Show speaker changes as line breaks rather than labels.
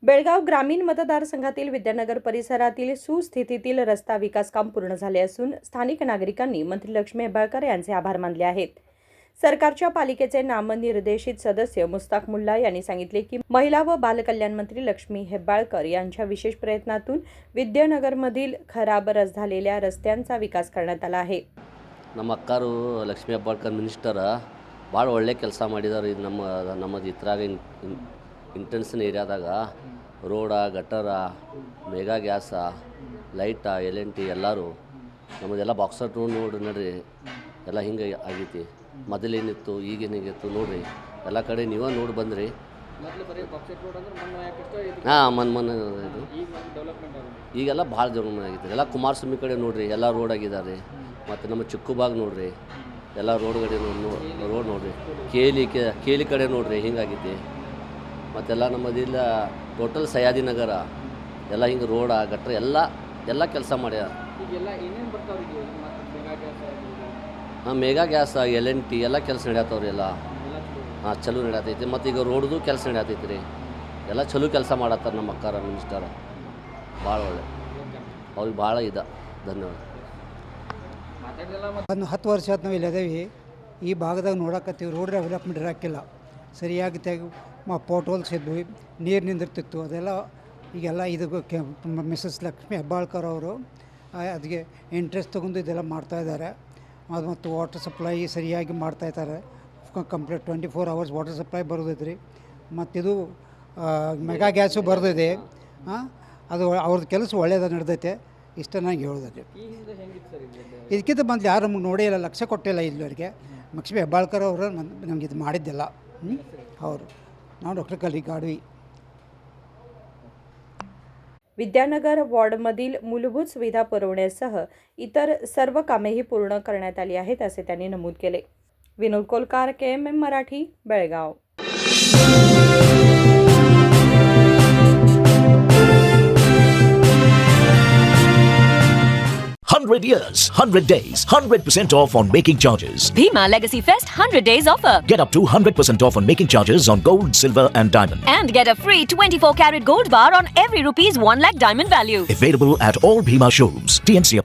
बेळगाव ग्रामीण मतदारसंघातील विद्यानगर परिसरातील सुस्थितीतील रस्ता विकास काम पूर्ण झाले असून स्थानिक नागरिकांनी मंत्री लक्ष्मी हेब्बाळकर यांचे आभार मानले आहेत. सरकारच्या पालिकेचे नामनिर्देशित सदस्य मुस्ताक मुल्ला यांनी सांगितले की महिला व बालकल्याण मंत्री लक्ष्मी हेब्बाळकर यांच्या विशेष प्रयत्नातून विद्यानगरमधील खराब झालेल्या रस्त्यांचा विकास करण्यात आला आहे.
ನಮ್ಮ ಅಕ್ಕರು ಲಕ್ಷ್ಮೀ ಹೆಬ್ಬಾಳ್ಕರ್ ಮಿನಿಸ್ಟರ್ ಭಾಳ ಒಳ್ಳೆ ಕೆಲಸ ಮಾಡಿದ್ದಾರೆ. ಇದು ನಮ್ಮದು ಇದ್ರಾಗ ಇಂಟೆನ್ಷನ್ ಏರಿಯಾದಾಗ road gutter mega gas light LNT ಎಲ್ಲರೂ ನಮ್ಮದೆಲ್ಲ ಬಾಕ್ಸರ್ ನೋಡ್ರಿ ನಡ್ರಿ ಎಲ್ಲ ಹಿಂಗೆ ಆಗೈತಿ. ಮೊದಲೇನಿತ್ತು ಈಗೇನಾಗಿತ್ತು ನೋಡ್ರಿ, ಎಲ್ಲ ಕಡೆ ನೀವೇ ನೋಡಿ ಬಂದ್ರಿ. ಹಾಂ ಮನ್ ಇದು ಈಗೆಲ್ಲ ಭಾಳ ಡೆವಲಪ್ಮೆಂಟ್ ಆಗೈತಿ. ಎಲ್ಲ ಕುಮಾರಸ್ವಾಮಿ ಕಡೆ ನೋಡ್ರಿ ಎಲ್ಲ ರೋಡ್ ಆಗಿದ್ದಾರೆ. ಮತ್ತು ನಮ್ಮ ಚಿಕ್ಕಬಾಗ್ ನೋಡ್ರಿ ಎಲ್ಲ ರೋಡ್ ನೋಡ್ರಿ. ಕೇಲಿ ಕಡೆ ನೋಡ್ರಿ ಹಿಂಗಾಗೈತಿ. ಮತ್ತೆಲ್ಲ ನಮ್ಮದಿಲ್ಲ ಟೋಟಲ್ ಸಹ್ಯಾದಿ ನಗರ ಎಲ್ಲ ಹಿಂಗೆ ರೋಡ ಗಟ್ರ ಎಲ್ಲ ಕೆಲಸ ಮಾಡ್ಯಾರ. ಹಾಂ ಮೆಗಾ ಗ್ಯಾಸ್ LNT ಎಲ್ಲ ಕೆಲಸ ನಡೆಯತ್ತವ್ರಿ. ಎಲ್ಲ ಹಾಂ ಚಲೋ ನಡೆಯತೈತಿ. ಮತ್ತು ಈಗ ರೋಡ್ದು ಕೆಲಸ ನಡೆಯತೈತಿ ರೀ. ಎಲ್ಲ ಚಲೋ ಕೆಲಸ ಮಾಡತ್ತಾರೆ ನಮ್ಮ ಅಕ್ಕಾರ ಮಿನಿಸ್ಟರ್. ಭಾಳ ಒಳ್ಳೆ ಅವ್ರಿಗೆ ಭಾಳ ಧನ್ಯವಾದ.
ಒಂದು 10 ವರ್ಷ ಆಯ್ತು ನಾವು ಇಲ್ಲಿ ಅದೇವಿ. ಈ ಭಾಗದಾಗ ನೋಡಕತ್ತೀವಿ ರೋಡ್ ಡೆವಲಪ್ಮೆಂಟ್ ಇರೋಕ್ಕಿಲ್ಲ ಸರಿಯಾಗಿ ಪೋಟ್ ಹೋಲ್ಸ್ ಇದ್ವಿ, ನೀರು ನಿಂದಿರ್ತಿತ್ತು. ಅದೆಲ್ಲ ಈಗೆಲ್ಲ ಇದು ಮಿಸಸ್ ಲಕ್ಷ್ಮೀ ಹೆಬ್ಬಾಳ್ಕರ್ ಅವರು ಅದಕ್ಕೆ ಇಂಟ್ರೆಸ್ಟ್ ತೊಗೊಂಡು ಇದೆಲ್ಲ ಮಾಡ್ತಾಯಿದ್ದಾರೆ. ಅದು ಮತ್ತು ವಾಟರ್ ಸಪ್ಲೈ ಸರಿಯಾಗಿ ಮಾಡ್ತಾಯಿದ್ದಾರೆ. ಕಂಪ್ಲೀಟ್ 24 hours ವಾಟರ್ ಸಪ್ಲೈ ಬರೋದೈತೆ ರೀ. ಮತ್ತಿದು ಮೆಗಾ ಗ್ಯಾಸು ಬರೋದಿದೆ. ಅದು ಅವ್ರದ್ದು ಕೆಲಸ ಒಳ್ಳೆಯದು ನಡೆದೈತೆ. ಇಷ್ಟ ನಂಗೆ ಹೇಳೋದೈತೆ. ಇದಕ್ಕಿಂತ ಬಂದು ಯಾರು ನಮಗೆ ನೋಡೇ ಇಲ್ಲ, ಲಕ್ಷ್ಯ ಕೊಟ್ಟಿಲ್ಲ ಇಲ್ಲಿವರೆಗೆ. ಲಕ್ಷ್ಮೀ ಹೆಬ್ಬಾಳ್ಕರ್ ಅವರು ನಮ್ಗೆ ಇದು ಮಾಡಿದ್ದಿಲ್ಲ. ಅವರು ನಾವು डॉक्टर कली गाडवी.
विद्यानगर वॉर्डमधील मूलभूत सुविधा पुरवण्यासह इतर सर्व कामेही पूर्ण करण्यात आली आहेत असे त्यांनी नमूद केले. Vinod Kolkar, KMM Marathi, Belgaum.
100 years, 100 days, 100% off on making charges.
Bhima Legacy Fest 100 days offer.
Get up to 100% off on making charges on gold, silver and diamond.
And get a free 24-carat gold bar on every ₹1 lakh diamond value.
Available at all Bhima showrooms. TNC apply.